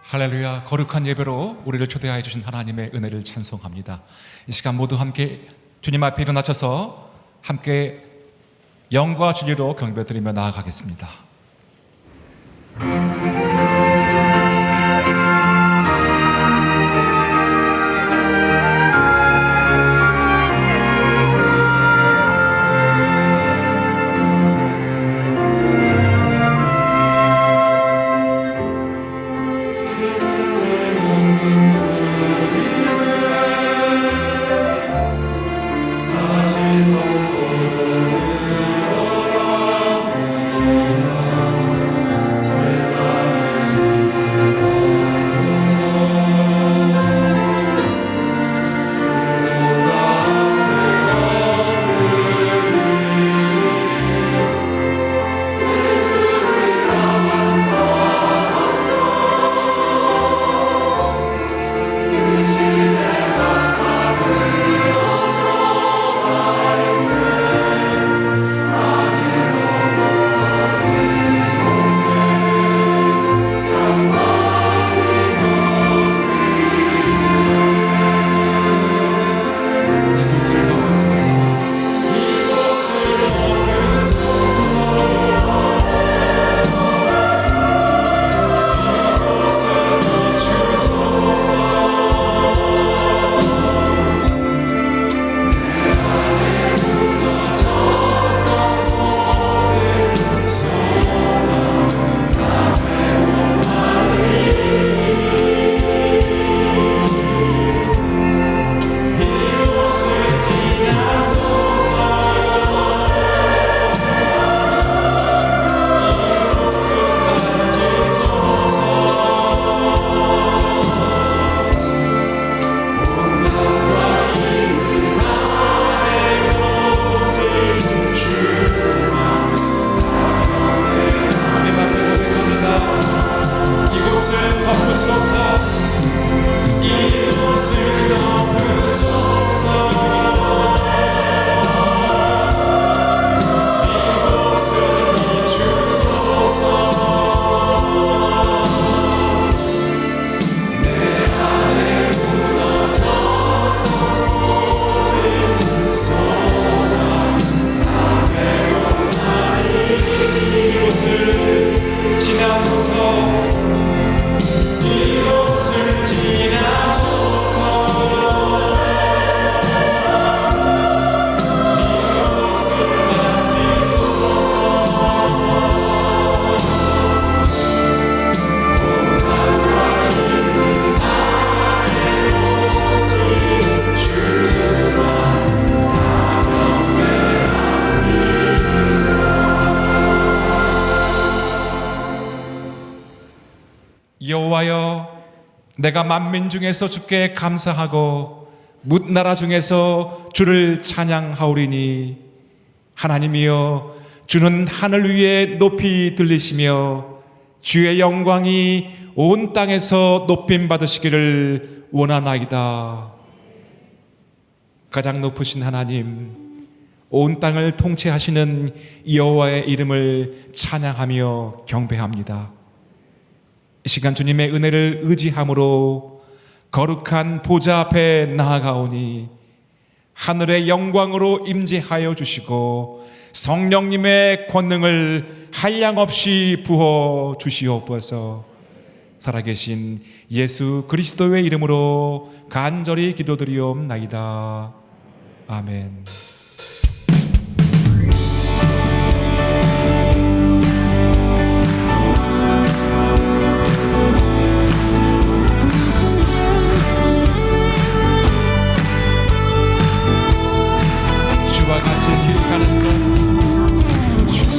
할렐루야. 거룩한 예배로 우리를 초대하여 주신 하나님의 은혜를 찬송합니다. 이 시간 모두 함께 주님 앞에 일어나셔서 함께 영과 진리로 경배드리며 나아가겠습니다. 여호와여, 내가 만민 중에서 주께 감사하고 뭇나라 중에서 주를 찬양하오리니, 하나님이여, 주는 하늘 위에 높이 들리시며 주의 영광이 온 땅에서 높임 받으시기를 원하나이다. 가장 높으신 하나님, 온 땅을 통치하시는 여호와의 이름을 찬양하며 경배합니다. 이 시간 주님의 은혜를 의지함으로 거룩한 보좌 앞에 나아가오니 하늘의 영광으로 임재하여 주시고 성령님의 권능을 한량없이 부어 주시옵소서. 살아계신 예수 그리스도의 이름으로 간절히 기도드리옵나이다. 아멘. 주와 같이 길 가는 것, 주가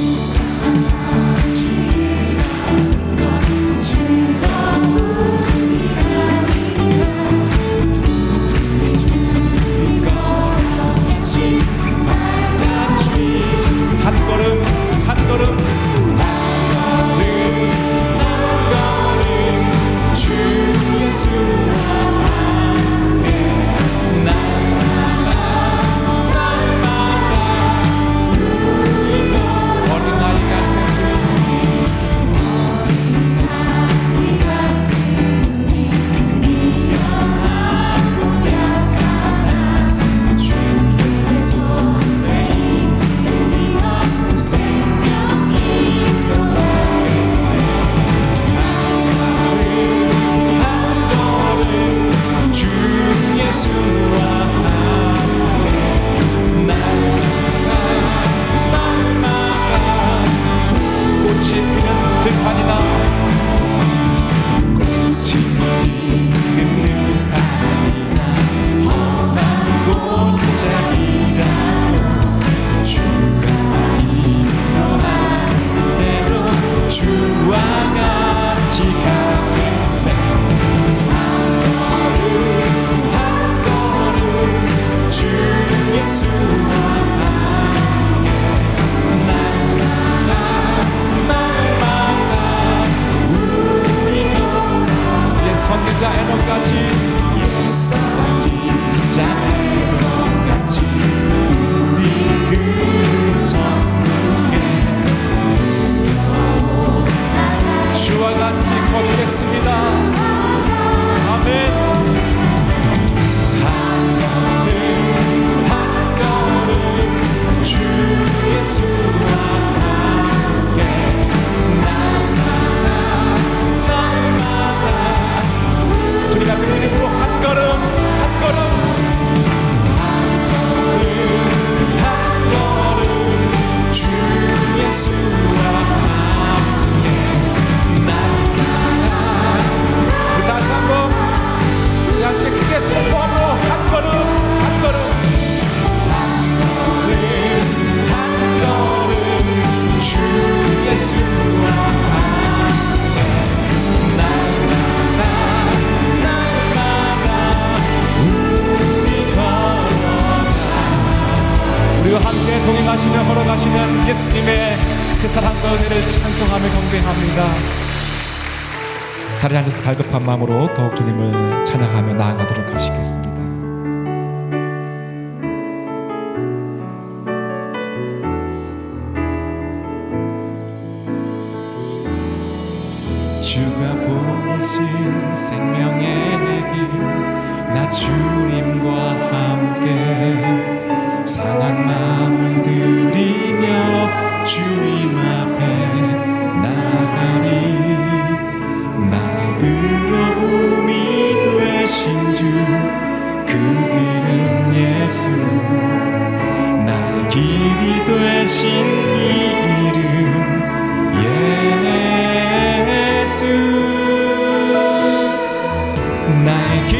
함께 동행하시며 걸어가시는 예수님의 그 사랑과 은혜를 찬송하며 경배합니다. 자리에 앉아서 갈급한 마음으로 더욱 주님을 찬양하며 나아가도록 하시겠습니다. 주가 보내신 생명의 길 나 주님과 함께 상한 마음을 들이며 주님 앞에 나가리. 나의 의로움이 되신 주 그 이름 예수, 나의 길이 되신 이 이름 예수. 나의 길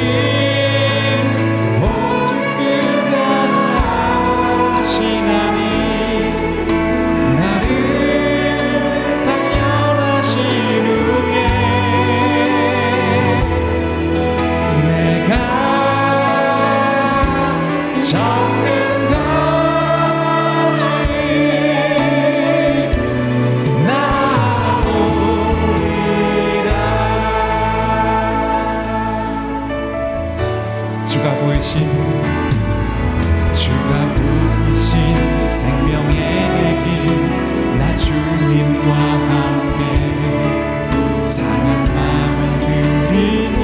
주가 보이신 생명의 길 나 주님과 함께 상한 마음을 들이며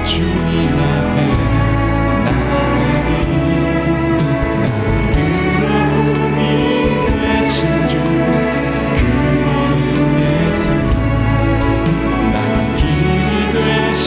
주님 앞에 나가리. 나의 의로움이 되신 주 그 이름 예수, 나의 길이 되신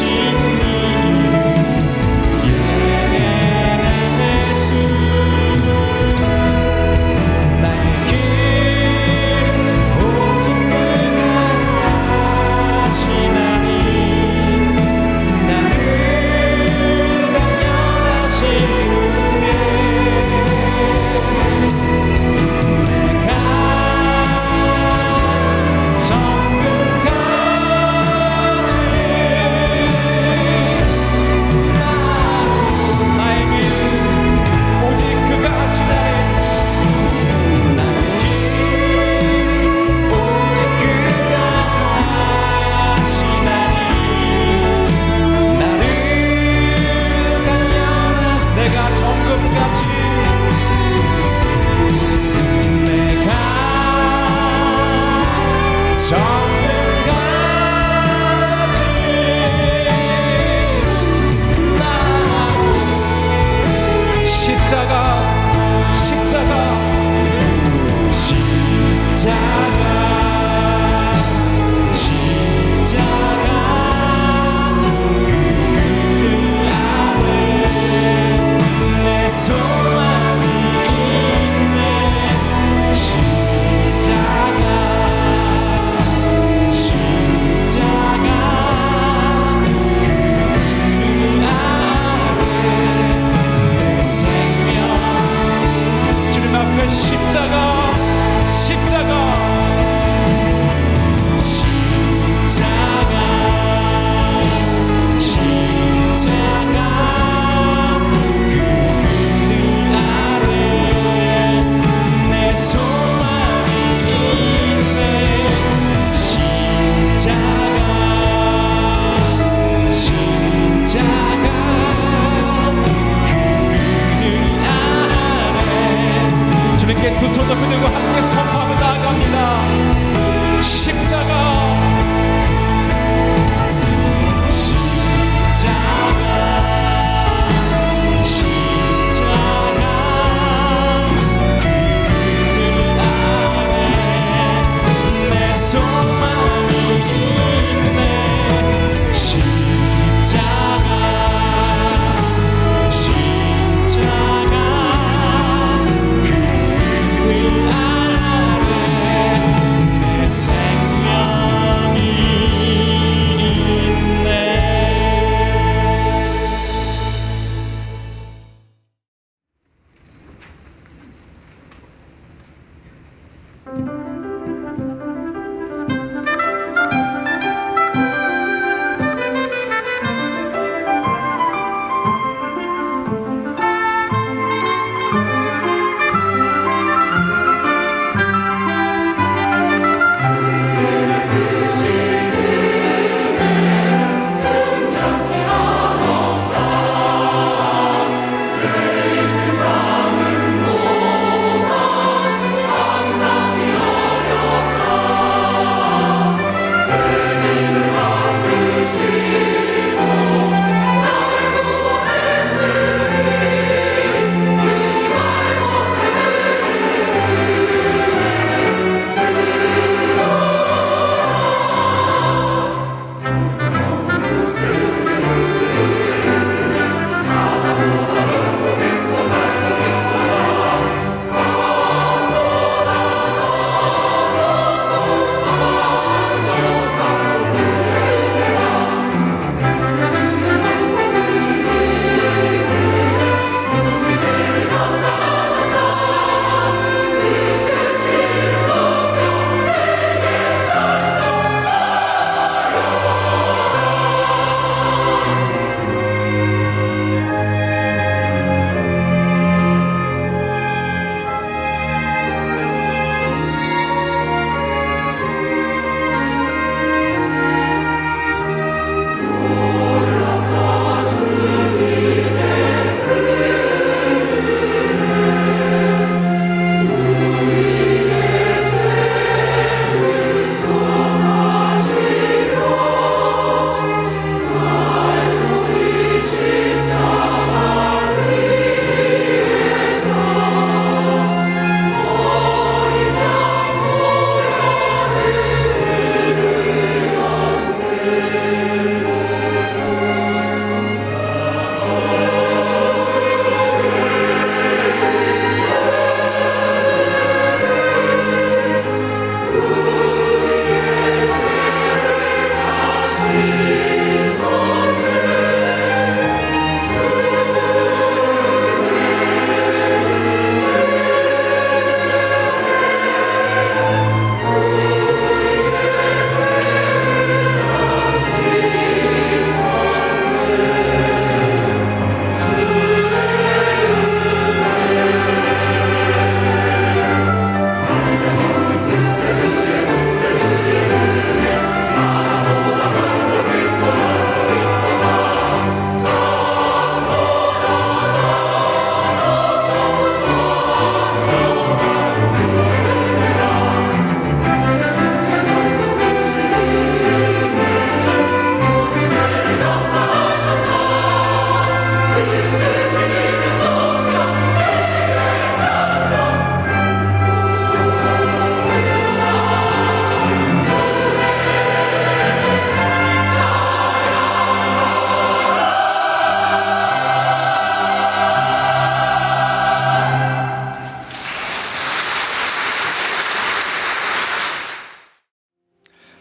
두 손 높이 들고 함께 선포하며 나아갑니다. 십자가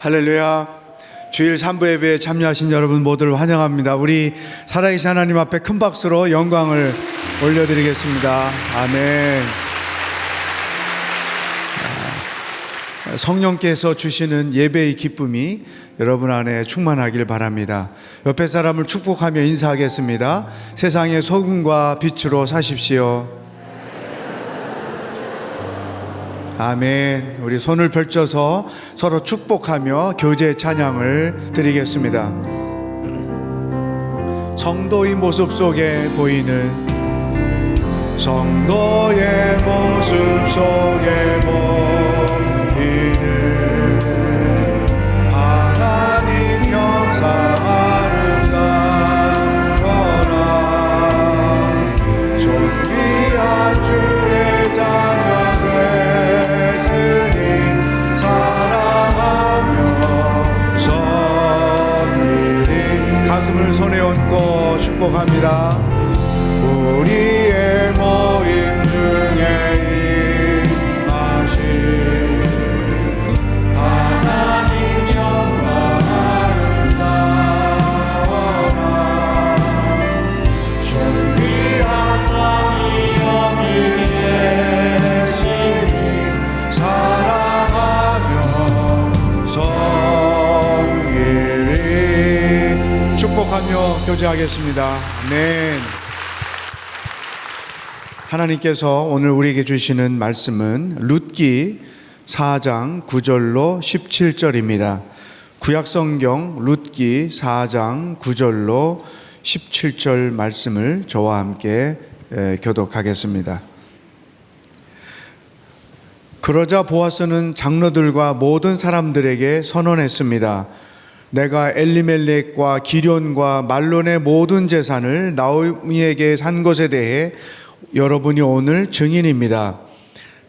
할렐루야. 주일 3부 예배에 참여하신 여러분 모두를 환영합니다. 우리 살아계신 하나님 앞에 큰 박수로 영광을 올려드리겠습니다. 아멘. 성령께서 주시는 예배의 기쁨이 여러분 안에 충만하길 바랍니다. 옆에 사람을 축복하며 인사하겠습니다. 세상의 소금과 빛으로 사십시오. 아멘. 우리 손을 펼쳐서 서로 축복하며 교제 찬양을 드리겠습니다. 성도의 모습 속에 보이는 성도의 모습 속에 보이는 하나님 형상 아름다워라. 존귀한 주의 자녀 가슴을 손에 얹고 축복합니다. 우리의 모임 중에 임하신 하나님 영광 아름다워라. 존귀한 왕이 여기 계시니 사랑하며 섬기리. 축복하며 교제하겠습니다. 아멘. 하나님께서 오늘 우리에게 주시는 말씀은 룻기 4장 9절로 17절입니다. 구약성경 룻기 4장 9절로 17절 말씀을 저와 함께 교독하겠습니다. 그러자 보아스는 장로들과 모든 사람들에게 선언했습니다. 내가 엘리멜렉과 기럨과 말론의 모든 재산을 나오미에게 산 것에 대해 여러분이 오늘 증인입니다.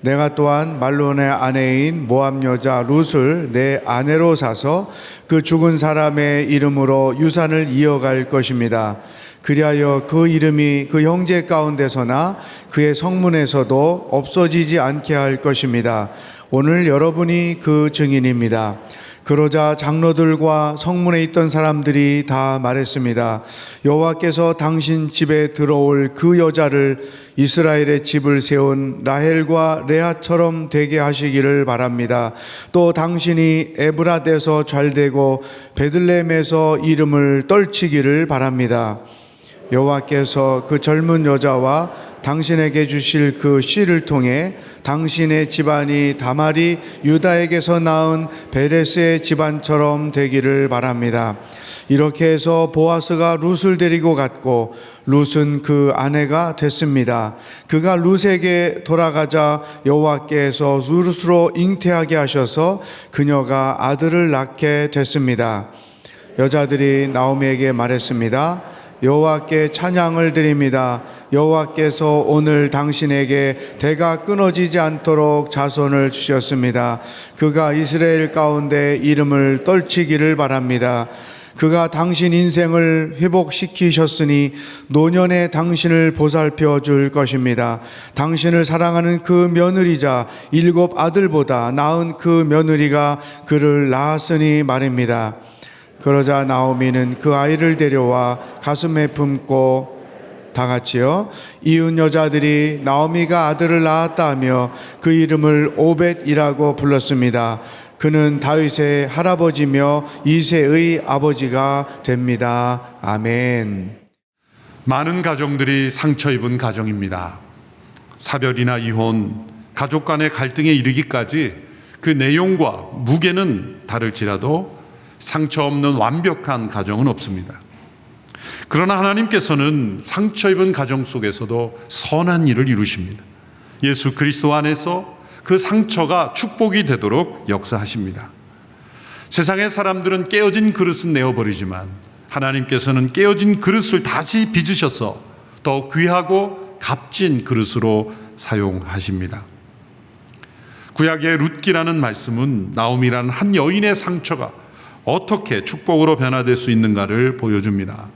내가 또한 말론의 아내인 모압 여자 룻을 내 아내로 사서 그 죽은 사람의 이름으로 유산을 이어갈 것입니다. 그리하여 그 이름이 그 형제 가운데서나 그의 성문에서도 없어지지 않게 할 것입니다. 오늘 여러분이 그 증인입니다. 그러자 장로들과 성문에 있던 사람들이 다 말했습니다. 여호와께서 당신 집에 들어올 그 여자를 이스라엘의 집을 세운 라헬과 레아처럼 되게 하시기를 바랍니다. 또 당신이 에브라데서 잘되고 베들레헴에서 이름을 떨치기를 바랍니다. 여호와께서 그 젊은 여자와 당신에게 주실 그 씨를 통해 당신의 집안이 다말이 유다에게서 낳은 베레스의 집안처럼 되기를 바랍니다. 이렇게 해서 보아스가 룻을 데리고 갔고 룻은 그 아내가 됐습니다. 그가 룻에게 돌아가자 여호와께서 룻으로 잉태하게 하셔서 그녀가 아들을 낳게 됐습니다. 여자들이 나오미에게 말했습니다. 여호와께 찬양을 드립니다. 여호와께서 오늘 당신에게 대가 끊어지지 않도록 자손을 주셨습니다. 그가 이스라엘 가운데 이름을 떨치기를 바랍니다. 그가 당신 인생을 회복시키셨으니 노년에 당신을 보살펴 줄 것입니다. 당신을 사랑하는 그 며느리자 7 아들보다 나은 그 며느리가 그를 낳았으니 말입니다. 그러자 나오미는 그 아이를 데려와 가슴에 품고 다 같이요. 이웃 여자들이 나오미가 아들을 낳았다 하며 그 이름을 오벳이라고 불렀습니다. 그는 다윗의 할아버지며 이새의 아버지가 됩니다. 아멘. 많은 가정들이 상처 입은 가정입니다. 사별이나 이혼, 가족 간의 갈등에 이르기까지 그 내용과 무게는 다를지라도 상처 없는 완벽한 가정은 없습니다. 그러나 하나님께서는 상처 입은 가정 속에서도 선한 일을 이루십니다. 예수 그리스도 안에서 그 상처가 축복이 되도록 역사하십니다. 세상의 사람들은 깨어진 그릇은 내어버리지만 하나님께서는 깨어진 그릇을 다시 빚으셔서 더 귀하고 값진 그릇으로 사용하십니다. 구약의 룻기라는 말씀은 나오미라는 한 여인의 상처가 어떻게 축복으로 변화될 수 있는가를 보여줍니다.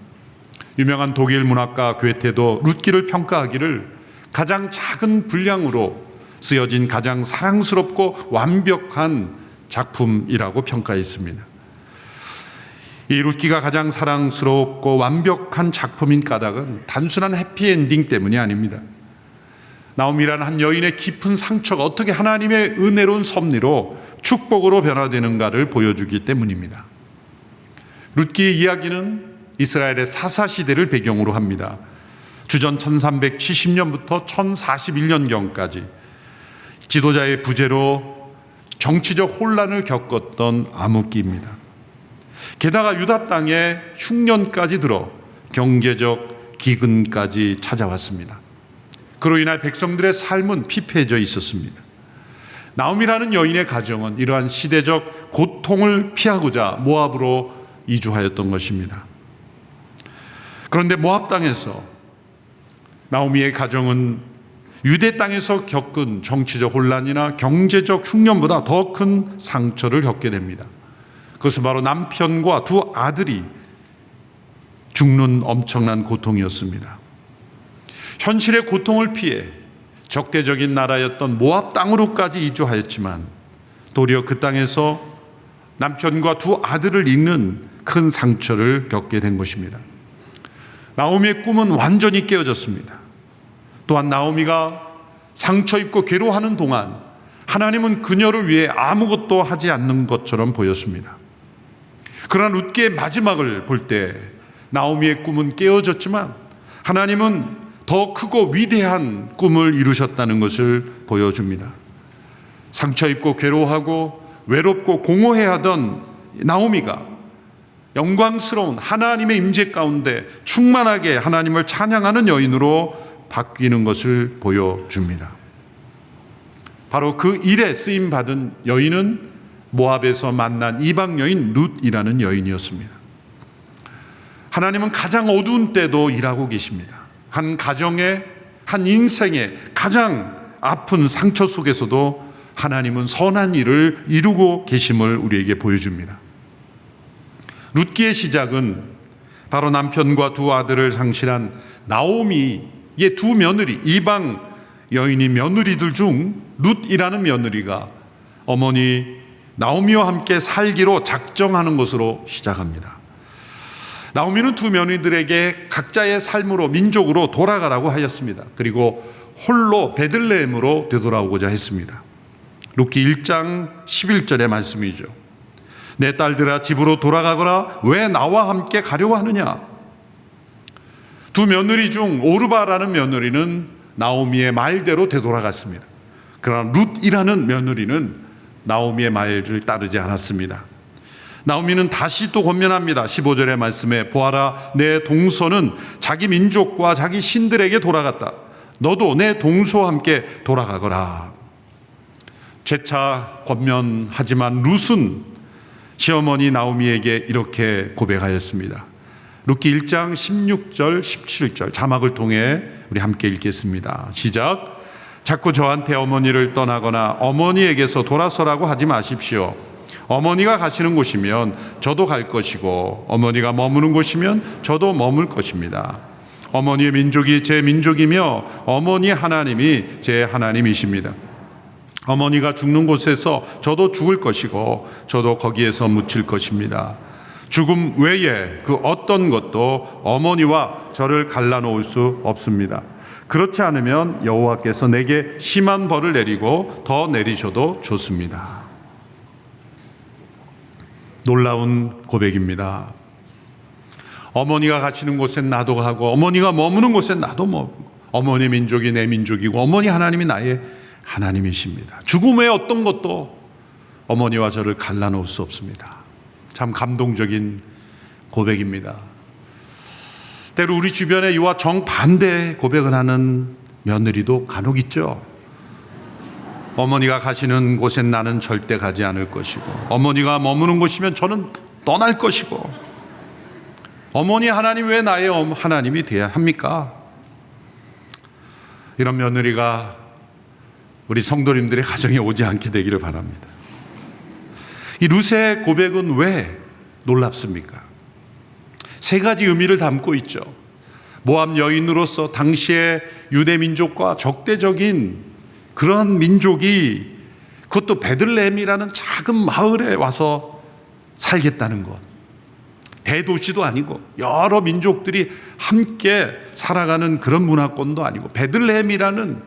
유명한 독일 문학가 괴테도 룻기를 평가하기를 가장 작은 분량으로 쓰여진 가장 사랑스럽고 완벽한 작품이라고 평가했습니다. 이 룻기가 가장 사랑스럽고 완벽한 작품인 까닭은 단순한 해피엔딩 때문이 아닙니다. 나오미라는 한 여인의 깊은 상처가 어떻게 하나님의 은혜로운 섭리로 축복으로 변화되는가를 보여주기 때문입니다. 룻기의 이야기는 이스라엘의 사사시대를 배경으로 합니다. 주전 1370년부터 1041년경까지 지도자의 부재로 정치적 혼란을 겪었던 암흑기입니다. 게다가 유다 땅에 흉년까지 들어 경제적 기근까지 찾아왔습니다. 그로 인해 백성들의 삶은 피폐해져 있었습니다. 나오미라는 여인의 가정은 이러한 시대적 고통을 피하고자 모압으로 이주하였던 것입니다. 그런데 모압 땅에서 나오미의 가정은 유대 땅에서 겪은 정치적 혼란이나 경제적 흉년보다 더 큰 상처를 겪게 됩니다. 그것은 바로 남편과 두 아들이 죽는 엄청난 고통이었습니다. 현실의 고통을 피해 적대적인 나라였던 모압 땅으로까지 이주하였지만 도리어 그 땅에서 남편과 두 아들을 잃는 큰 상처를 겪게 된 것입니다. 나오미의 꿈은 완전히 깨어졌습니다. 또한 나오미가 상처 입고 괴로워하는 동안 하나님은 그녀를 위해 아무것도 하지 않는 것처럼 보였습니다. 그러나 룻기의 마지막을 볼 때 나오미의 꿈은 깨어졌지만 하나님은 더 크고 위대한 꿈을 이루셨다는 것을 보여줍니다. 상처 입고 괴로워하고 외롭고 공허해하던 나오미가 영광스러운 하나님의 임재 가운데 충만하게 하나님을 찬양하는 여인으로 바뀌는 것을 보여줍니다. 바로 그 일에 쓰임받은 여인은 모압에서 만난 이방 여인 룻이라는 여인이었습니다. 하나님은 가장 어두운 때도 일하고 계십니다. 한 가정의, 한 인생의 가장 아픈 상처 속에서도 하나님은 선한 일을 이루고 계심을 우리에게 보여줍니다. 룻기의 시작은 바로 남편과 두 아들을 상실한 나오미의 두 며느리, 이방 여인이 며느리들 중 룻이라는 며느리가 어머니 나오미와 함께 살기로 작정하는 것으로 시작합니다. 나오미는 두 며느리들에게 각자의 삶으로 민족으로 돌아가라고 하였습니다. 그리고 홀로 베들레헴으로 되돌아오고자 했습니다. 룻기 1장 11절의 말씀이죠. 내 딸들아 집으로 돌아가거라. 왜 나와 함께 가려고 하느냐? 두 며느리 중 오르바라는 며느리는 나오미의 말대로 되돌아갔습니다. 그러나 룻이라는 며느리는 나오미의 말을 따르지 않았습니다. 나오미는 다시 또 권면합니다. 15절의 말씀에 보아라, 내 동서는 자기 민족과 자기 신들에게 돌아갔다. 너도 내 동서와 함께 돌아가거라. 재차 권면하지만 룻은 시어머니 나오미에게 이렇게 고백하였습니다. 룻기 1장 16절 17절 자막을 통해 우리 함께 읽겠습니다. 시작. 자꾸 저한테 어머니를 떠나거나 어머니에게서 돌아서라고 하지 마십시오. 어머니가 가시는 곳이면 저도 갈 것이고 어머니가 머무는 곳이면 저도 머물 것입니다. 어머니의 민족이 제 민족이며 어머니 하나님이 제 하나님이십니다. 어머니가 죽는 곳에서 저도 죽을 것이고 저도 거기에서 묻힐 것입니다. 죽음 외에 그 어떤 것도 어머니와 저를 갈라놓을 수 없습니다. 그렇지 않으면 여호와께서 내게 심한 벌을 내리고 더 내리셔도 좋습니다. 놀라운 고백입니다. 어머니가 가시는 곳엔 나도 가고 어머니가 머무는 곳엔 나도 머무고 어머니 민족이 내 민족이고 어머니 하나님이 나의 하나님이십니다. 죽음의 어떤 것도 어머니와 저를 갈라놓을 수 없습니다. 참 감동적인 고백입니다. 때로 우리 주변에 이와 정반대 고백을 하는 며느리도 간혹 있죠. 어머니가 가시는 곳엔 나는 절대 가지 않을 것이고 어머니가 머무는 곳이면 저는 떠날 것이고 어머니 하나님 왜 나의 하나님이 돼야 합니까? 이런 며느리가 우리 성도님들의 가정에 오지 않게 되기를 바랍니다. 이 룻의 고백은 왜 놀랍습니까? 세 가지 의미를 담고 있죠. 모압 여인으로서 당시의 유대 민족과 적대적인 그런 민족이 그것도 베들레헴이라는 작은 마을에 와서 살겠다는 것. 대도시도 아니고 여러 민족들이 함께 살아가는 그런 문화권도 아니고 베들레헴이라는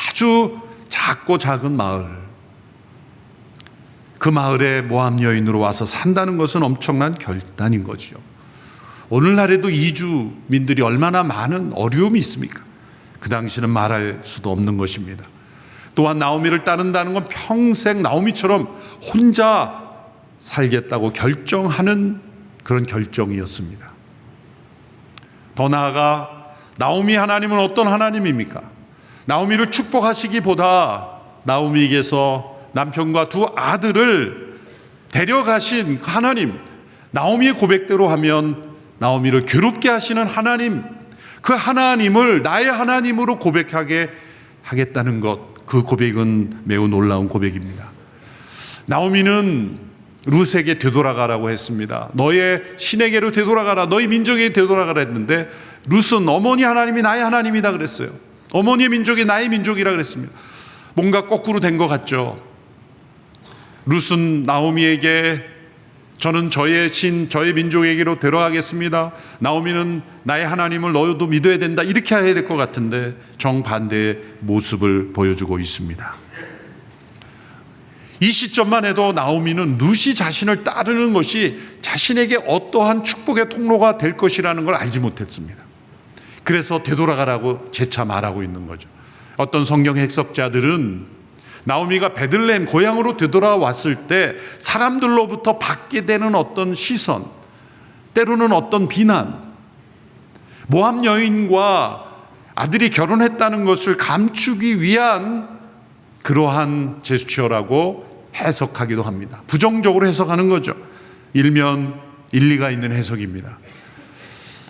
아주 작고 작은 마을. 그 마을에 모함 여인으로 와서 산다는 것은 엄청난 결단인 거죠. 오늘날에도 이주민들이 얼마나 많은 어려움이 있습니까? 그 당시는 말할 수도 없는 것입니다. 또한 나오미를 따른다는 건 평생 나오미처럼 혼자 살겠다고 결정하는 그런 결정이었습니다. 더 나아가 나오미 하나님은 어떤 하나님입니까? 나오미를 축복하시기보다 나오미에게서 남편과 두 아들을 데려가신 그 하나님, 나오미의 고백대로 하면 나오미를 괴롭게 하시는 하나님, 그 하나님을 나의 하나님으로 고백하게 하겠다는 것, 그 고백은 매우 놀라운 고백입니다. 나오미는 룻에게 되돌아가라고 했습니다. 너의 신에게로 되돌아가라, 너희 민족에게 되돌아가라 했는데 룻은 어머니 하나님이 나의 하나님이다 그랬어요. 어머니의 민족이 나의 민족이라 그랬습니다. 뭔가 거꾸로 된 것 같죠. 룻은 나오미에게 저는 저의 신, 저의 민족에게로 데려가겠습니다. 나오미는 나의 하나님을 너도 믿어야 된다, 이렇게 해야 될 것 같은데 정반대의 모습을 보여주고 있습니다. 이 시점만 해도 나오미는 룻이 자신을 따르는 것이 자신에게 어떠한 축복의 통로가 될 것이라는 걸 알지 못했습니다. 그래서 되돌아가라고 재차 말하고 있는 거죠. 어떤 성경 해석자들은 나오미가 베들레헴 고향으로 되돌아왔을 때 사람들로부터 받게 되는 어떤 시선, 때로는 어떤 비난, 모함 여인과 아들이 결혼했다는 것을 감추기 위한 그러한 제스처라고 해석하기도 합니다. 부정적으로 해석하는 거죠. 일면 일리가 있는 해석입니다.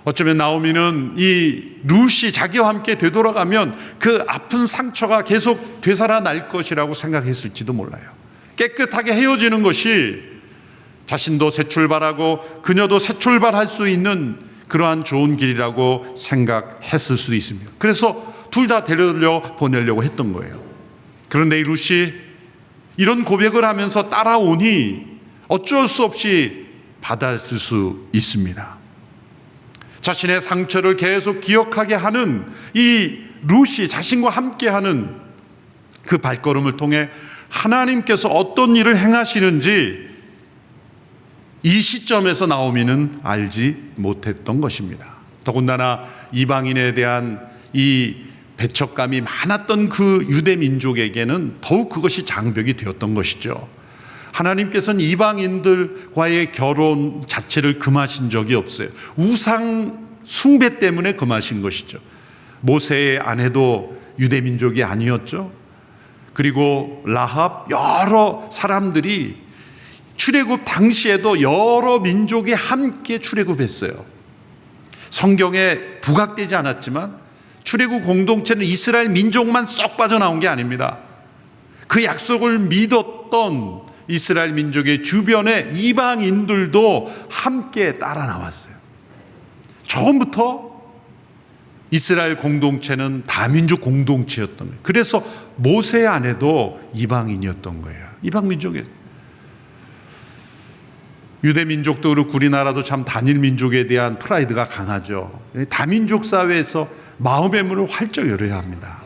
어쩌면 나오미는 이 룻이 자기와 함께 되돌아가면 그 아픈 상처가 계속 되살아날 것이라고 생각했을지도 몰라요. 깨끗하게 헤어지는 것이 자신도 새 출발하고 그녀도 새 출발할 수 있는 그러한 좋은 길이라고 생각했을 수도 있습니다. 그래서 둘 다 데려려 보내려고 했던 거예요. 그런데 이 룻이 이런 고백을 하면서 따라오니 어쩔 수 없이 받았을 수 있습니다. 자신의 상처를 계속 기억하게 하는 이 룻이 자신과 함께하는 그 발걸음을 통해 하나님께서 어떤 일을 행하시는지 이 시점에서 나오미는 알지 못했던 것입니다. 더군다나 이방인에 대한 이 배척감이 많았던 그 유대 민족에게는 더욱 그것이 장벽이 되었던 것이죠. 하나님께서는 이방인들과의 결혼 자체를 금하신 적이 없어요. 우상 숭배 때문에 금하신 것이죠. 모세의 아내도 유대 민족이 아니었죠. 그리고 라합, 여러 사람들이 출애굽 당시에도 여러 민족이 함께 출애굽했어요. 성경에 부각되지 않았지만 출애굽 공동체는 이스라엘 민족만 쏙 빠져나온 게 아닙니다. 그 약속을 믿었던 이스라엘 민족의 주변에 이방인들도 함께 따라 나왔어요. 처음부터 이스라엘 공동체는 다민족 공동체였던 거예요. 그래서 모세 안에도 이방인이었던 거예요. 이방 민족이에요. 유대 민족도 그렇고 우리나라도 참 단일 민족에 대한 프라이드가 강하죠. 다민족 사회에서 마음의 문을 활짝 열어야 합니다.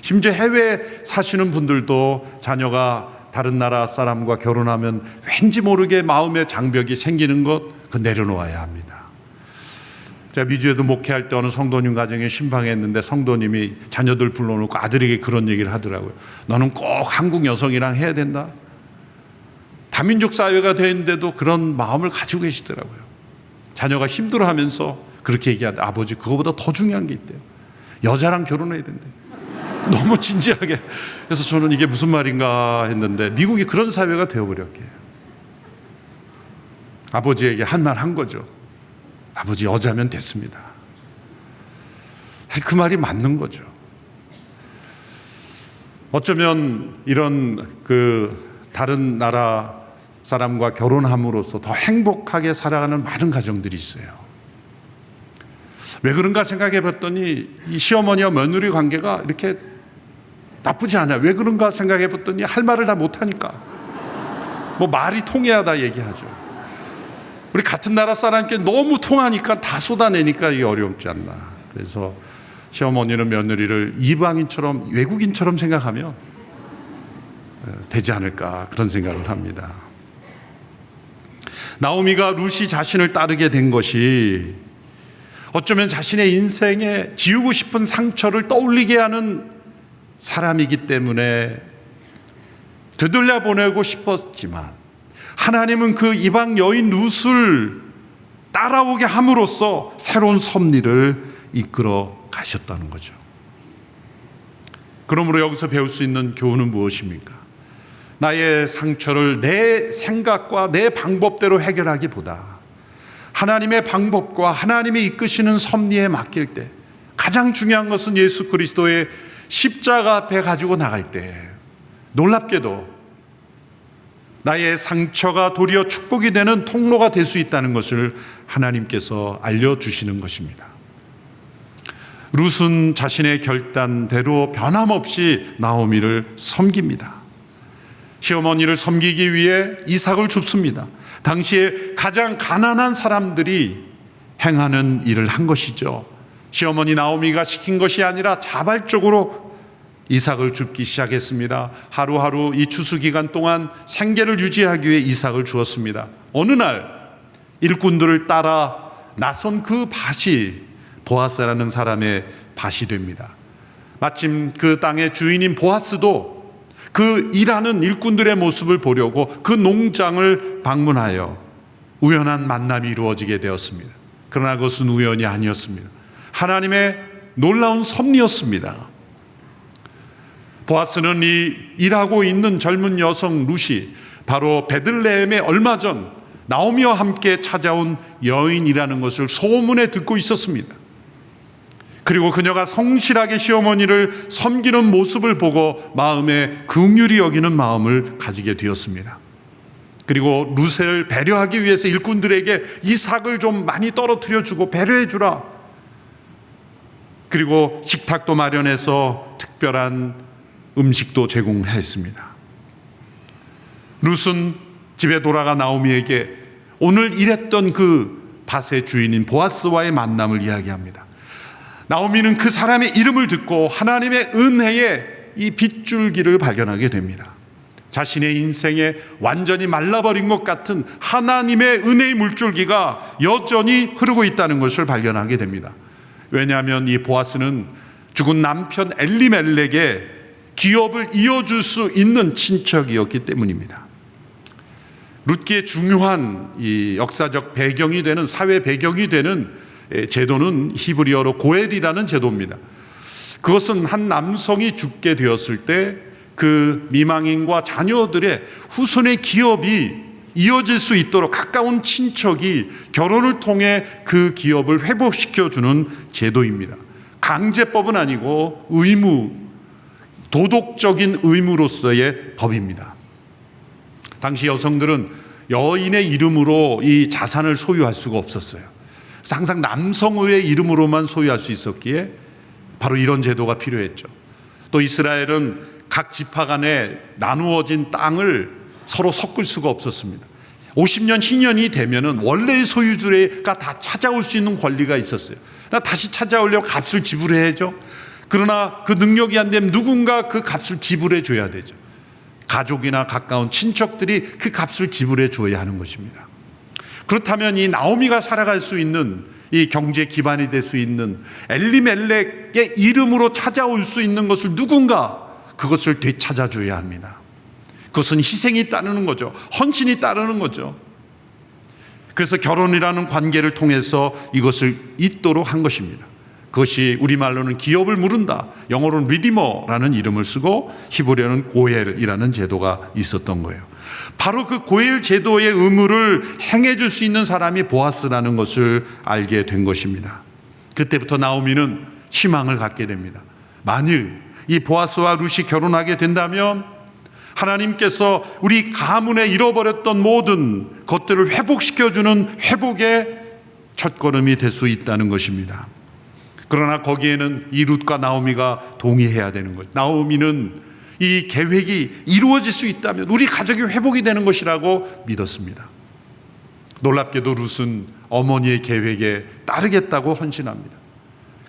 심지어 해외에 사시는 분들도 자녀가 다른 나라 사람과 결혼하면 왠지 모르게 마음의 장벽이 생기는 것, 그 내려놓아야 합니다. 제가 미주에도 목회할 때 어느 성도님 가정에 신방했는데 성도님이 자녀들 불러놓고 아들에게 그런 얘기를 하더라고요. 너는 꼭 한국 여성이랑 해야 된다. 다민족 사회가 되는데도 그런 마음을 가지고 계시더라고요. 자녀가 힘들어하면서 그렇게 얘기하다. 아버지, 그거보다 더 중요한 게 있대요. 여자랑 결혼해야 된대. 너무 진지하게. 그래서 저는 이게 무슨 말인가 했는데 미국이 그런 사회가 되어버렸게. 아버지에게 한 말 한 거죠. 아버지, 여자면 됐습니다. 그 말이 맞는 거죠. 어쩌면 이런 다른 나라 사람과 결혼함으로써 더 행복하게 살아가는 많은 가정들이 있어요. 왜 그런가 생각해 봤더니 이 시어머니와 며느리 관계가 이렇게 나쁘지 않아요. 왜 그런가 생각해 봤더니 할 말을 다 못하니까. 뭐 말이 통해야 다 얘기하죠. 우리 같은 나라 사람께 너무 통하니까 다 쏟아내니까 이게 어렵지 않나. 그래서 시어머니는 며느리를 이방인처럼, 외국인처럼 생각하면 되지 않을까, 그런 생각을 합니다. 나오미가 룻이 자신을 따르게 된 것이 어쩌면 자신의 인생에 지우고 싶은 상처를 떠올리게 하는 사람이기 때문에 되돌려 보내고 싶었지만, 하나님은 그 이방 여인 룻을 따라오게 함으로써 새로운 섭리를 이끌어 가셨다는 거죠. 그러므로 여기서 배울 수 있는 교훈은 무엇입니까? 나의 상처를 내 생각과 내 방법대로 해결하기보다 하나님의 방법과 하나님이 이끄시는 섭리에 맡길 때, 가장 중요한 것은 예수 그리스도의 십자가 앞에 가지고 나갈 때 놀랍게도 나의 상처가 도리어 축복이 되는 통로가 될 수 있다는 것을 하나님께서 알려주시는 것입니다. 룻은 자신의 결단대로 변함없이 나오미를 섬깁니다. 시어머니를 섬기기 위해 이삭을 줍습니다. 당시에 가장 가난한 사람들이 행하는 일을 한 것이죠. 시어머니 나오미가 시킨 것이 아니라 자발적으로 이삭을 줍기 시작했습니다. 하루하루 이 추수기간 동안 생계를 유지하기 위해 이삭을 주었습니다. 어느 날 일꾼들을 따라 나선 그 밭이 보아스라는 사람의 밭이 됩니다. 마침 그 땅의 주인인 보아스도 그 일하는 일꾼들의 모습을 보려고 그 농장을 방문하여 우연한 만남이 이루어지게 되었습니다. 그러나 그것은 우연이 아니었습니다. 하나님의 놀라운 섭리였습니다. 보아스는 이 일하고 있는 젊은 여성 룻이 바로 베들레헴에 얼마 전 나오미와 함께 찾아온 여인이라는 것을 소문에 듣고 있었습니다. 그리고 그녀가 성실하게 시어머니를 섬기는 모습을 보고 마음에 긍휼히 여기는 마음을 가지게 되었습니다. 그리고 룻을 배려하기 위해서 일꾼들에게 이삭을 좀 많이 떨어뜨려 주고 배려해 주라. 그리고 식탁도 마련해서 특별한 음식도 제공했습니다. 룻은 집에 돌아가 나오미에게 오늘 일했던 그 밭의 주인인 보아스와의 만남을 이야기합니다. 나오미는 그 사람의 이름을 듣고 하나님의 은혜의 이 빗줄기를 발견하게 됩니다. 자신의 인생에 완전히 말라버린 것 같은 하나님의 은혜의 물줄기가 여전히 흐르고 있다는 것을 발견하게 됩니다. 왜냐하면 이 보아스는 죽은 남편 엘리멜렉의 기업을 이어줄 수 있는 친척이었기 때문입니다. 룻기의 중요한 이 역사적 배경이 되는, 사회 배경이 되는 제도는 히브리어로 고엘이라는 제도입니다. 그것은 한 남성이 죽게 되었을 때 그 미망인과 자녀들의 후손의 기업이 이어질 수 있도록 가까운 친척이 결혼을 통해 그 기업을 회복시켜주는 제도입니다. 강제법은 아니고 의무, 도덕적인 의무로서의 법입니다. 당시 여성들은 여인의 이름으로 이 자산을 소유할 수가 없었어요. 그래서 항상 남성의 이름으로만 소유할 수 있었기에 바로 이런 제도가 필요했죠. 또 이스라엘은 각 지파 간에 나누어진 땅을 서로 섞을 수가 없었습니다. 50년 희년이 되면은 원래의 소유주가 다 찾아올 수 있는 권리가 있었어요. 다시 찾아오려면 값을 지불해야죠. 그러나 그 능력이 안 되면 누군가 그 값을 지불해 줘야 되죠. 가족이나 가까운 친척들이 그 값을 지불해 줘야 하는 것입니다. 그렇다면 이 나오미가 살아갈 수 있는, 이 경제 기반이 될 수 있는 엘리멜렉의 이름으로 찾아올 수 있는 것을 누군가 그것을 되찾아줘야 합니다. 그것은 희생이 따르는 거죠. 헌신이 따르는 거죠. 그래서 결혼이라는 관계를 통해서 이것을 잇도록 한 것입니다. 그것이 우리말로는 기업을 물은다, 영어로는 리디머라는 이름을 쓰고 히브리어는 고엘이라는 제도가 있었던 거예요. 바로 그 고엘 제도의 의무를 행해줄 수 있는 사람이 보아스라는 것을 알게 된 것입니다. 그때부터 나오미는 희망을 갖게 됩니다. 만일 이 보아스와 룻이 결혼하게 된다면 하나님께서 우리 가문에 잃어버렸던 모든 것들을 회복시켜주는 회복의 첫걸음이 될 수 있다는 것입니다. 그러나 거기에는 이 룻과 나오미가 동의해야 되는 거죠. 나오미는 이 계획이 이루어질 수 있다면 우리 가족이 회복이 되는 것이라고 믿었습니다. 놀랍게도 룻은 어머니의 계획에 따르겠다고 헌신합니다.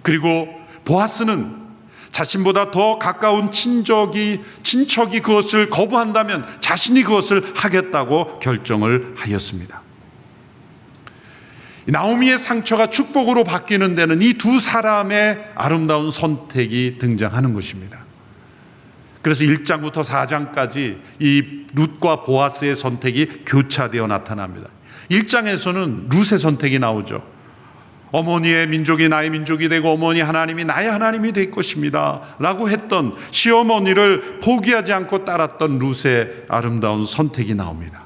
그리고 보아스는 자신보다 더 가까운 친척이 그것을 거부한다면 자신이 그것을 하겠다고 결정을 하였습니다. 나오미의 상처가 축복으로 바뀌는 데는 이 두 사람의 아름다운 선택이 등장하는 것입니다. 그래서 1장부터 4장까지 이 룻과 보아스의 선택이 교차되어 나타납니다. 1장에서는 룻의 선택이 나오죠. 어머니의 민족이 나의 민족이 되고 어머니 하나님이 나의 하나님이 될 것입니다 라고 했던 시어머니를 포기하지 않고 따랐던 룻의 아름다운 선택이 나옵니다.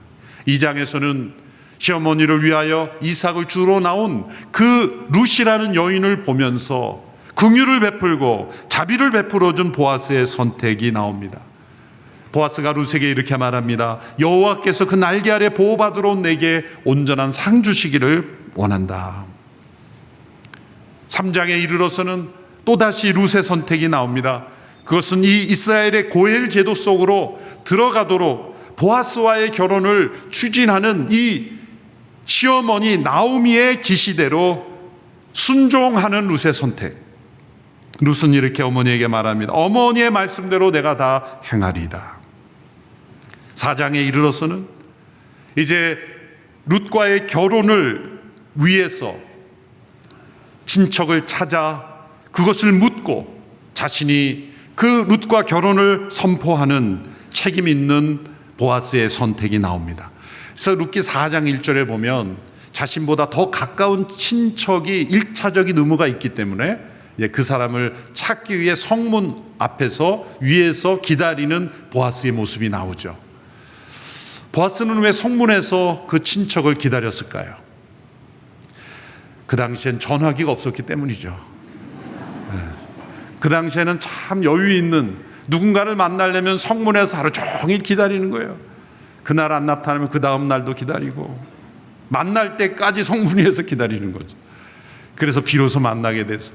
2장에서는 시어머니를 위하여 이삭을 주러 나온 그 룻이라는 여인을 보면서 긍휼을 베풀고 자비를 베풀어준 보아스의 선택이 나옵니다. 보아스가 룻에게 이렇게 말합니다. 여호와께서 그 날개 아래 보호받으러 온 내게 온전한 상 주시기를 원한다. 3장에 이르러서는 또다시 룻의 선택이 나옵니다. 그것은 이 이스라엘의 고엘 제도 속으로 들어가도록 보아스와의 결혼을 추진하는 이 시어머니 나오미의 지시대로 순종하는 룻의 선택. 룻은 이렇게 어머니에게 말합니다. 어머니의 말씀대로 내가 다 행하리이다. 4장에 이르러서는 이제 룻과의 결혼을 위해서 친척을 찾아 그것을 묻고 자신이 그 룻과 결혼을 선포하는 책임 있는 보아스의 선택이 나옵니다. 그래서 룻기 4장 1절에 보면 자신보다 더 가까운 친척이 1차적인 의무가 있기 때문에 그 사람을 찾기 위해 성문 앞에서 위에서 기다리는 보아스의 모습이 나오죠. 보아스는 왜 성문에서 그 친척을 기다렸을까요? 그 당시엔 전화기가 없었기 때문이죠. 그 당시에는 참 여유 있는 누군가를 만나려면 성문에서 하루 종일 기다리는 거예요. 그날 안 나타나면 그 다음 날도 기다리고 만날 때까지 성문 위에서 기다리는 거죠. 그래서 비로소 만나게 돼서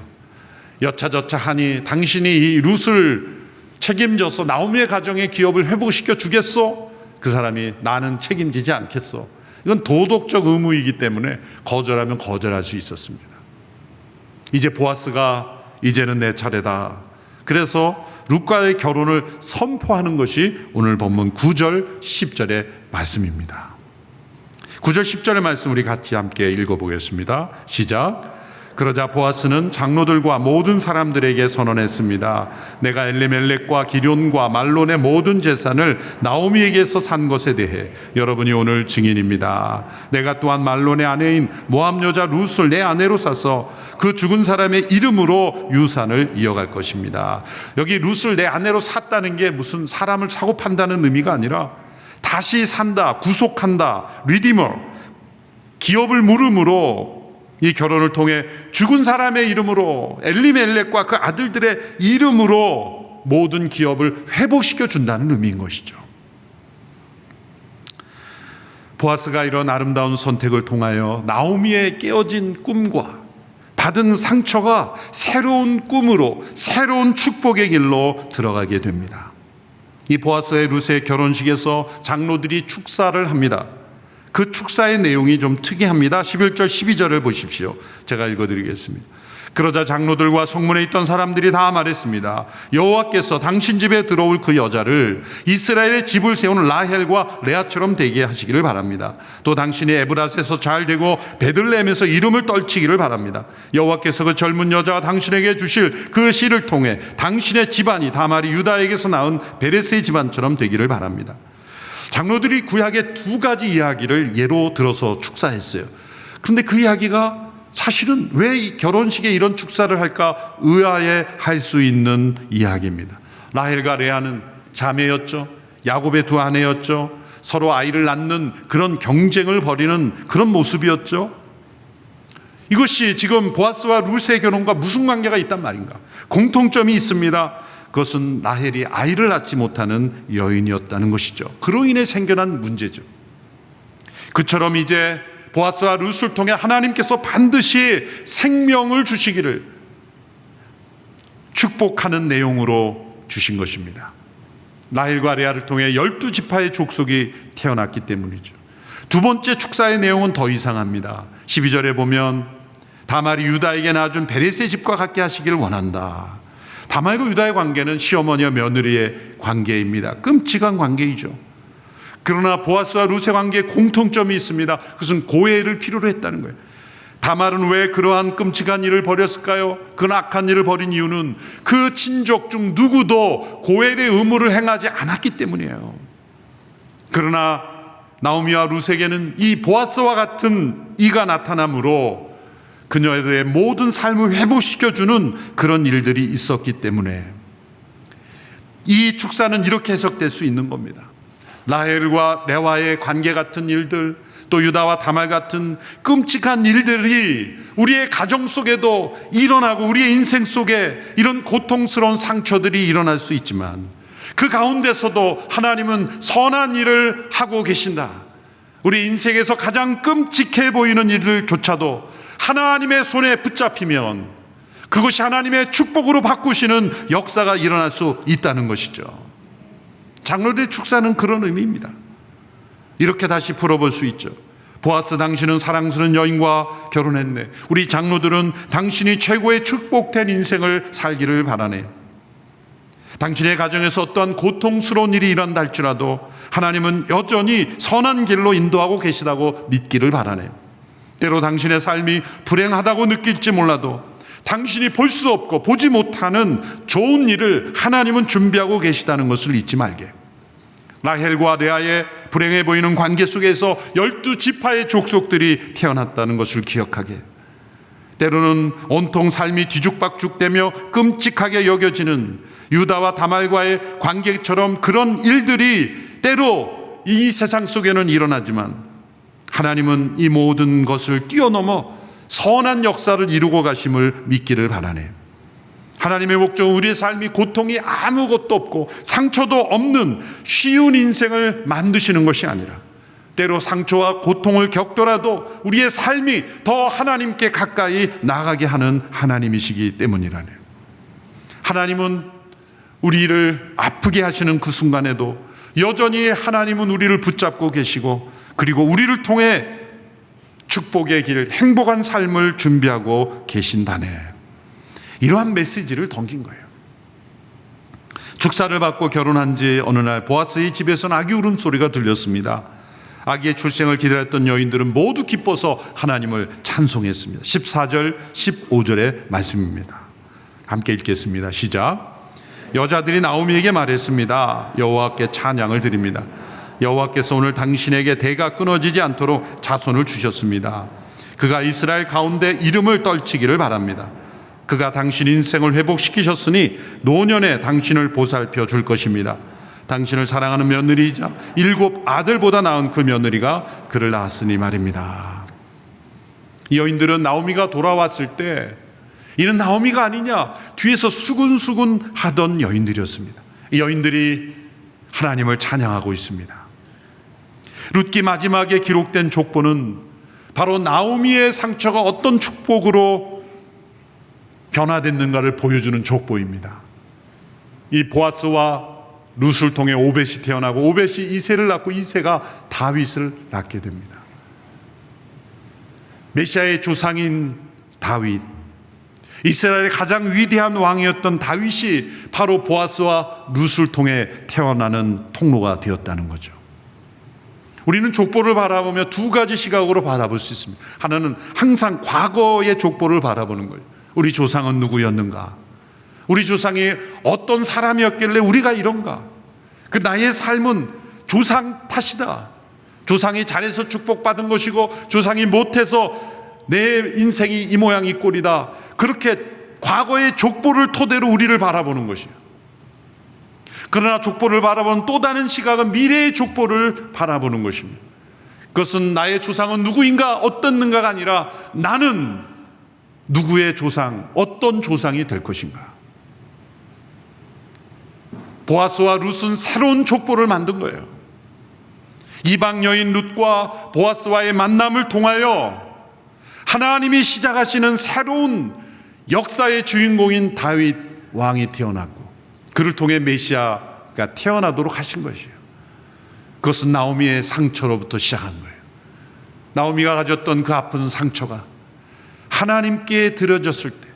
여차저차 하니 당신이 이 룻을 책임져서 나오미의 가정의 기업을 회복시켜 주겠소? 그 사람이 나는 책임지지 않겠소. 이건 도덕적 의무이기 때문에 거절하면 거절할 수 있었습니다. 이제 보아스가 이제는 내 차례다. 그래서 룻과의 결혼을 선포하는 것이 오늘 본문 9절 10절의 말씀입니다. 9절 10절의 말씀 우리 같이 함께 읽어보겠습니다. 시작. 그러자 보아스는 장로들과 모든 사람들에게 선언했습니다. 내가 엘리멜렉과 기럨과 말론의 모든 재산을 나오미에게서 산 것에 대해 여러분이 오늘 증인입니다. 내가 또한 말론의 아내인 모압 여자 룻을 내 아내로 사서 그 죽은 사람의 이름으로 유산을 이어갈 것입니다. 여기 룻을 내 아내로 샀다는 게 무슨 사람을 사고 판다는 의미가 아니라 다시 산다, 구속한다, 리디머, 기업을 물음으로 이 결혼을 통해 죽은 사람의 이름으로 엘리멜렉과 그 아들들의 이름으로 모든 기업을 회복시켜 준다는 의미인 것이죠. 보아스가 이런 아름다운 선택을 통하여 나오미의 깨어진 꿈과 받은 상처가 새로운 꿈으로 새로운 축복의 길로 들어가게 됩니다. 이 보아스의 룻의 결혼식에서 장로들이 축사를 합니다. 그 축사의 내용이 좀 특이합니다. 11절 12절을 보십시오. 제가 읽어드리겠습니다. 그러자 장로들과 성문에 있던 사람들이 다 말했습니다. 여호와께서 당신 집에 들어올 그 여자를 이스라엘의 집을 세우는 라헬과 레아처럼 되게 하시기를 바랍니다. 또 당신이 에브라스에서 잘 되고 베들레헴에서 이름을 떨치기를 바랍니다. 여호와께서 그 젊은 여자가 당신에게 주실 그 씨를 통해 당신의 집안이 다말이 유다에게서 낳은 베레스의 집안처럼 되기를 바랍니다. 장로들이 구약의 두 가지 이야기를 예로 들어서 축사했어요. 그런데 그 이야기가 사실은 왜 이 결혼식에 이런 축사를 할까 의아해할 수 있는 이야기입니다. 라헬과 레아는 자매였죠. 야곱의 두 아내였죠. 서로 아이를 낳는 그런 경쟁을 벌이는 그런 모습이었죠. 이것이 지금 보아스와 룻의 결혼과 무슨 관계가 있단 말인가? 공통점이 있습니다. 그것은 라헬이 아이를 낳지 못하는 여인이었다는 것이죠. 그로 인해 생겨난 문제죠. 그처럼 이제 보아스와 룻을 통해 하나님께서 반드시 생명을 주시기를, 축복하는 내용으로 주신 것입니다. 라헬과 레아를 통해 12지파의 족속이 태어났기 때문이죠. 두 번째 축사의 내용은 더 이상합니다. 12절에 보면 다말이 유다에게 낳아준 베레스의 집과 같게 하시기를 원한다. 다말과 유다의 관계는 시어머니와 며느리의 관계입니다. 끔찍한 관계이죠. 그러나 보아스와 룻의 관계에 공통점이 있습니다. 그것은 고해를 필요로 했다는 거예요. 다말은 왜 그러한 끔찍한 일을 벌였을까요? 그 악한 일을 벌인 이유는 그 친족 중 누구도 고헬의 의무를 행하지 않았기 때문이에요. 그러나 나오미와 룻에게는 이 보아스와 같은 이가 나타남으로 그녀의 모든 삶을 회복시켜주는 그런 일들이 있었기 때문에 이 축사는 이렇게 해석될 수 있는 겁니다. 라헬과 레와의 관계 같은 일들, 또 유다와 다말 같은 끔찍한 일들이 우리의 가정 속에도 일어나고 우리의 인생 속에 이런 고통스러운 상처들이 일어날 수 있지만 그 가운데서도 하나님은 선한 일을 하고 계신다. 우리 인생에서 가장 끔찍해 보이는 일들조차도 하나님의 손에 붙잡히면 그것이 하나님의 축복으로 바꾸시는 역사가 일어날 수 있다는 것이죠. 장로들의 축사는 그런 의미입니다. 이렇게 다시 풀어볼 수 있죠. 보아스, 당신은 사랑스러운 여인과 결혼했네. 우리 장로들은 당신이 최고의 축복된 인생을 살기를 바라네. 당신의 가정에서 어떠한 고통스러운 일이 일어난다 할지라도 하나님은 여전히 선한 길로 인도하고 계시다고 믿기를 바라네. 때로 당신의 삶이 불행하다고 느낄지 몰라도 당신이 볼 수 없고 보지 못하는 좋은 일을 하나님은 준비하고 계시다는 것을 잊지 말게. 라헬과 레아의 불행해 보이는 관계 속에서 12지파의 족속들이 태어났다는 것을 기억하게. 때로는 온통 삶이 뒤죽박죽되며 끔찍하게 여겨지는 유다와 다말과의 관계처럼 그런 일들이 때로 이 세상 속에는 일어나지만 하나님은 이 모든 것을 뛰어넘어 선한 역사를 이루고 가심을 믿기를 바라네. 하나님의 목적은 우리의 삶이 고통이 아무것도 없고 상처도 없는 쉬운 인생을 만드시는 것이 아니라 때로 상처와 고통을 겪더라도 우리의 삶이 더 하나님께 가까이 나가게 하는 하나님이시기 때문이라네요. 하나님은 우리를 아프게 하시는 그 순간에도 여전히 하나님은 우리를 붙잡고 계시고 그리고 우리를 통해 축복의 길, 행복한 삶을 준비하고 계신다네. 이러한 메시지를 던진 거예요. 축사를 받고 결혼한 지 어느 날 보아스의 집에서는 아기 울음소리가 들렸습니다. 아기의 출생을 기다렸던 여인들은 모두 기뻐서 하나님을 찬송했습니다. 14절, 15절의 말씀입니다. 함께 읽겠습니다. 시작. 여자들이 나오미에게 말했습니다. 여호와께 찬양을 드립니다. 여호와께서 오늘 당신에게 대가 끊어지지 않도록 자손을 주셨습니다. 그가 이스라엘 가운데 이름을 떨치기를 바랍니다. 그가 당신 인생을 회복시키셨으니 노년에 당신을 보살펴 줄 것입니다. 당신을 사랑하는 며느리이자 7 아들보다 나은 그 며느리가 그를 낳았으니 말입니다. 이 여인들은 나오미가 돌아왔을 때 이는 나오미가 아니냐 뒤에서 수군수군 하던 여인들이었습니다. 이 여인들이 하나님을 찬양하고 있습니다. 룻기 마지막에 기록된 족보는 바로 나오미의 상처가 어떤 축복으로 변화됐는가를 보여주는 족보입니다. 이 보아스와 룻을 통해 오벳이 태어나고 오벳이 이새를 낳고 이새가 다윗을 낳게 됩니다. 메시아의 조상인 다윗, 이스라엘의 가장 위대한 왕이었던 다윗이 바로 보아스와 룻을 통해 태어나는 통로가 되었다는 거죠. 우리는 족보를 바라보며 두 가지 시각으로 바라볼 수 있습니다. 하나는 항상 과거의 족보를 바라보는 거예요. 우리 조상은 누구였는가? 우리 조상이 어떤 사람이었길래 우리가 이런가? 그 나의 삶은 조상 탓이다. 조상이 잘해서 축복받은 것이고 조상이 못해서 내 인생이 이 모양 이 꼴이다. 그렇게 과거의 족보를 토대로 우리를 바라보는 것이에요. 그러나 족보를 바라보는 또 다른 시각은 미래의 족보를 바라보는 것입니다. 그것은 나의 조상은 누구인가 어떻는가가 아니라 나는 누구의 조상, 어떤 조상이 될 것인가. 보아스와 룻은 새로운 족보를 만든 거예요. 이방 여인 룻과 보아스와의 만남을 통하여 하나님이 시작하시는 새로운 역사의 주인공인 다윗, 왕이 태어났고 그를 통해 메시아가 태어나도록 하신 것이에요. 그것은 나오미의 상처로부터 시작한 거예요. 나오미가 가졌던 그 아픈 상처가 하나님께 드려졌을 때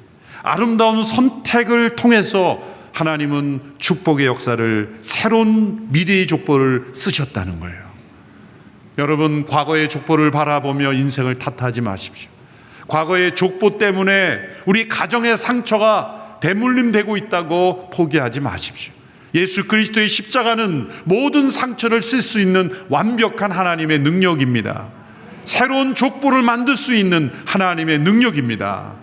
아름다운 선택을 통해서 하나님은 축복의 역사를, 새로운 미래의 족보를 쓰셨다는 거예요. 여러분, 과거의 족보를 바라보며 인생을 탓하지 마십시오. 과거의 족보 때문에 우리 가정의 상처가 대물림되고 있다고 포기하지 마십시오. 예수 그리스도의 십자가는 모든 상처를 쓸 수 있는 완벽한 하나님의 능력입니다. 새로운 족보를 만들 수 있는 하나님의 능력입니다.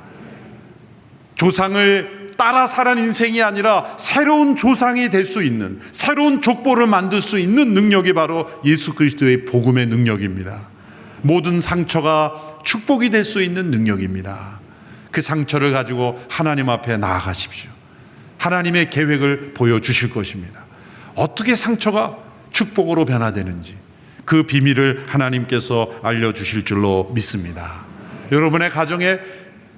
조상을 따라 살아온 인생이 아니라 새로운 조상이 될 수 있는, 새로운 족보를 만들 수 있는 능력이 바로 예수 그리스도의 복음의 능력입니다. 모든 상처가 축복이 될 수 있는 능력입니다. 그 상처를 가지고 하나님 앞에 나아가십시오. 하나님의 계획을 보여주실 것입니다. 어떻게 상처가 축복으로 변화되는지 그 비밀을 하나님께서 알려주실 줄로 믿습니다. 여러분의 가정에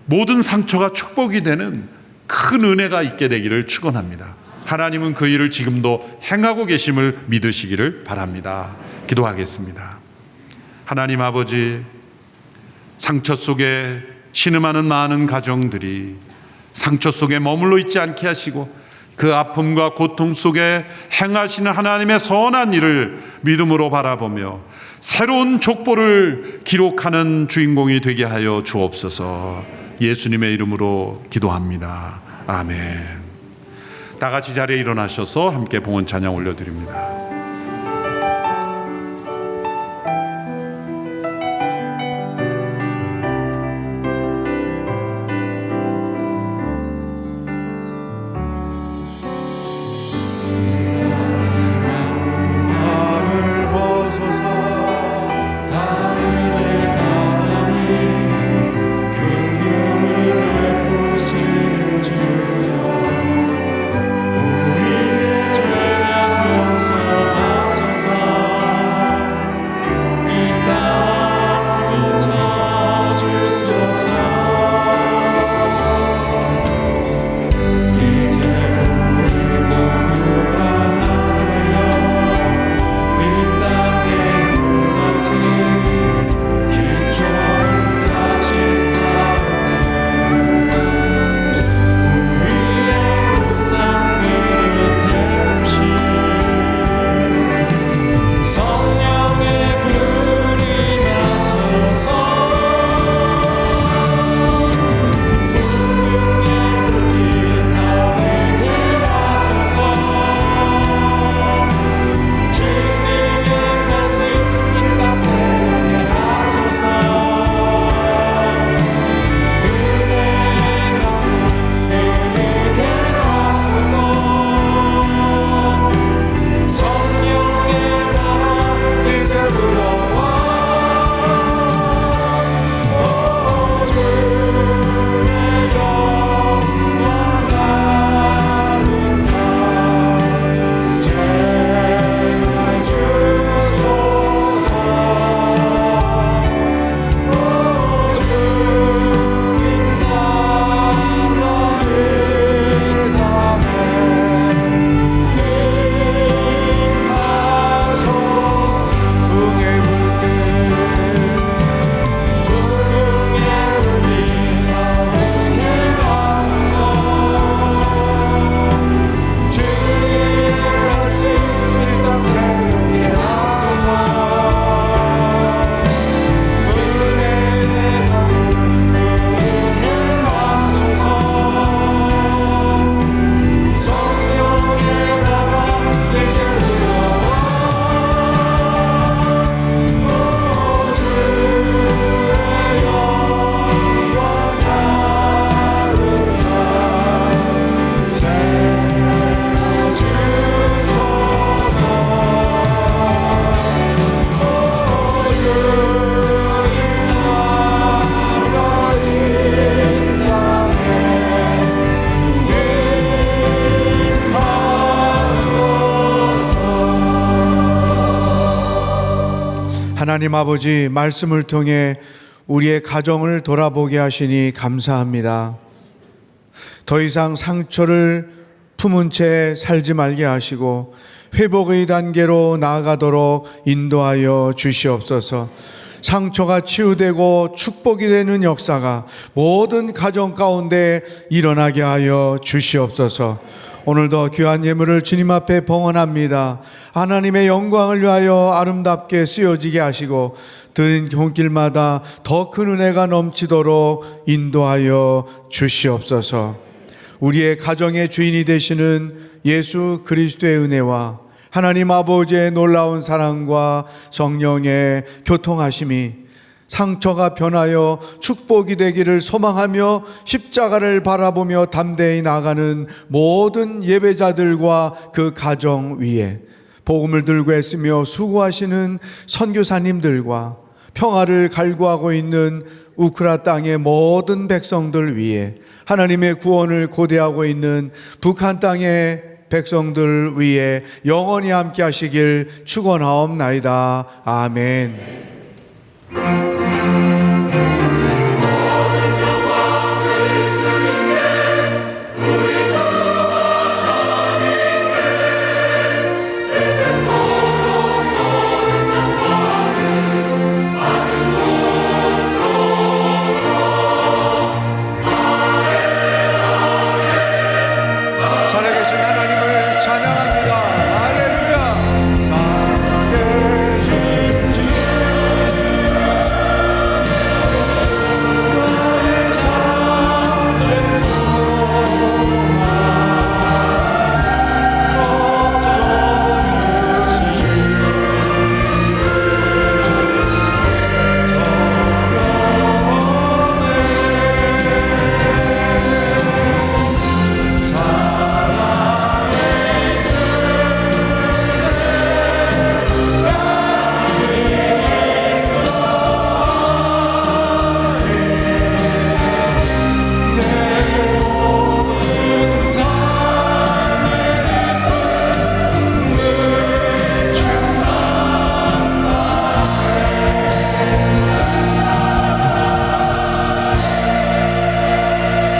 모든 상처가 축복이 되는 큰 은혜가 있게 되기를 축원합니다. 하나님은 그 일을 지금도 행하고 계심을 믿으시기를 바랍니다. 기도하겠습니다. 하나님 아버지, 상처 속에 신음하는 많은 가정들이 상처 속에 머물러 있지 않게 하시고 그 아픔과 고통 속에 행하시는 하나님의 선한 일을 믿음으로 바라보며 새로운 족보를 기록하는 주인공이 되게 하여 주옵소서. 예수님의 이름으로 기도합니다. 아멘. 다 같이 자리에 일어나셔서 함께 봉헌 찬양 올려드립니다. 하나님 아버지, 말씀을 통해 우리의 가정을 돌아보게 하시니 감사합니다. 더 이상 상처를 품은 채 살지 말게 하시고 회복의 단계로 나아가도록 인도하여 주시옵소서. 상처가 치유되고 축복이 되는 역사가 모든 가정 가운데 일어나게 하여 주시옵소서. 오늘도 귀한 예물을 주님 앞에 봉헌합니다. 하나님의 영광을 위하여 아름답게 쓰여지게 하시고 드린 손길마다 더 큰 은혜가 넘치도록 인도하여 주시옵소서. 우리의 가정의 주인이 되시는 예수 그리스도의 은혜와 하나님 아버지의 놀라운 사랑과 성령의 교통하심이 상처가 변하여 축복이 되기를 소망하며 십자가를 바라보며 담대히 나가는 모든 예배자들과 그 가정 위에 복음을 들고 애쓰며 수고하시는 선교사님들과 평화를 갈구하고 있는 우크라 땅의 모든 백성들 위에 하나님의 구원을 고대하고 있는 북한 땅의 백성들 위에 영원히 함께 하시길 축원하옵나이다. 아멘. 살아계신 하나님을 찬양합니다. 할렐루야.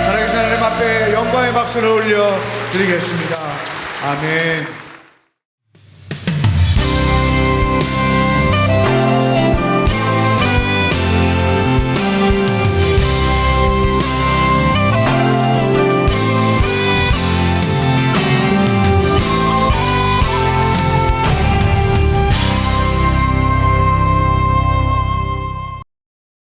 살아계신 주 영광의 박수를 올려 드리겠습니다. 아멘.